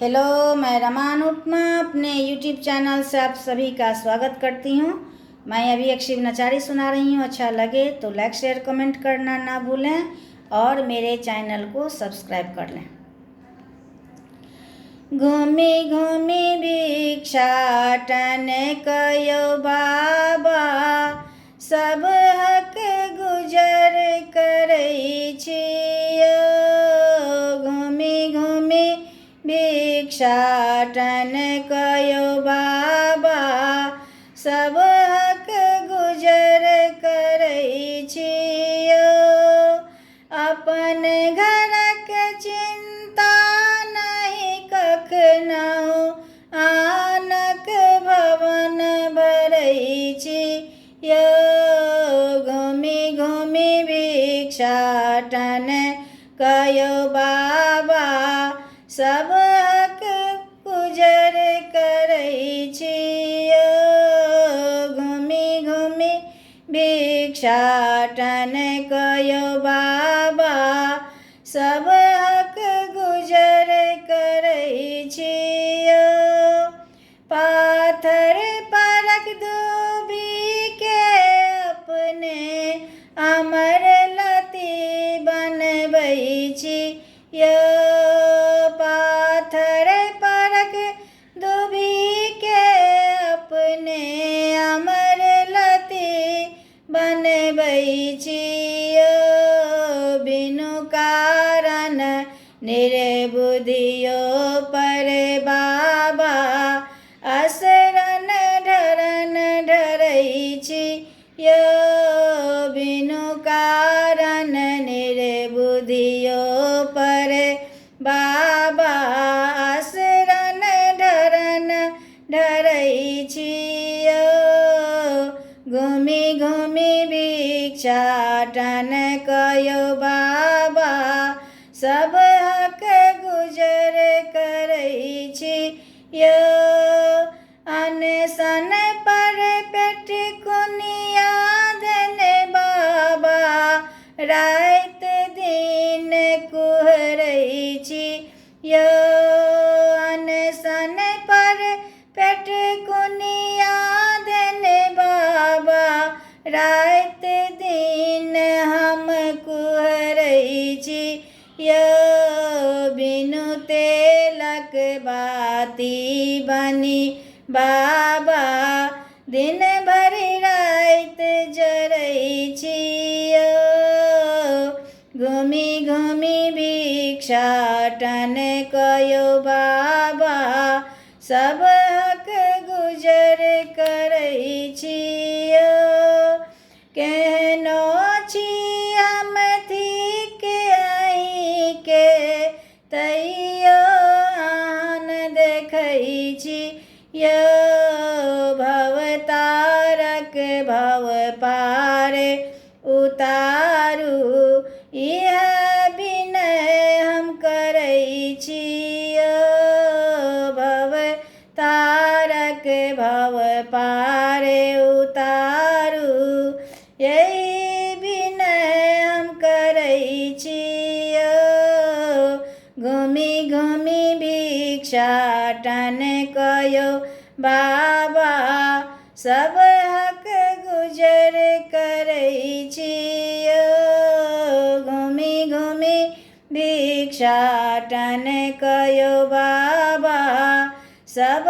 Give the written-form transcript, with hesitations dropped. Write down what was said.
Hello, मैं रमान उपमा अपने YouTube channel से आप सभी का स्वागत करती हूँ। मैं अभी एक शिव नचारी सुना रही हूँ। अच्छा लगे तो लाइक शेयर कमेंट करना ना भूलें और मेरे चैनल को सब्सक्राइब कर लें। घूमी घूमी भिक्षाटन कयो बाबा, सब हक गुजर करै छियो। घूमी घूमी भिक्षाटन कयो बाबा, सब हक गुजर करै छियो। अपन घरक चिंता नहीं कखनहु, आनक भवन भरै छियो। घूमी घूमी भिक्षाटन कयो बाबा, सब हक गुजर करै छियो। घूमी घूमी भिक्षाटन कयो बाबा, सब हक गुजर करै छियो। पाथर परक दूबी के अपने अमर लती बनबै छियो। पाथर परक दूबी के अपने अमर लती बनबै छियो। बिनु कारण निर्बुद्धियो पर बाबा, असरन ढरन ढरै छियो। बिनु कारण निर्बुद्धियो पर बाबा, असरन ढरन ढरै छियो। घूमी घूमी भिक्षाटन कयो बाबा, सब हक गुजर करै छियो। अनशन पर पेट कुनिया देने बाबा, रात दिन कुहरै छियो। अनशन पर पेट कुनिया देने बाबा, रात दिन हम कुहरै छियो। बिनु तेलक बाती बनी बाबा, दिन भरि रात जरै छियो। घूमी घूमी भिक्षाटन कयो बाबा, सब हक गुजर करै छियो। केहनो छी हम थिक अहिंके, तैयो आन देखै छियो। भवतारक भव पार उतारू, इह विनय हम करै छियो। भवतारक भव पार उतारू, यही विनय हम करै छियो। घूमी घूमी भिक्षाटन कयो बाबा, सब हक गुजर करै छियो। घूमी घूमी भिक्षाटन कयो बाबा, सब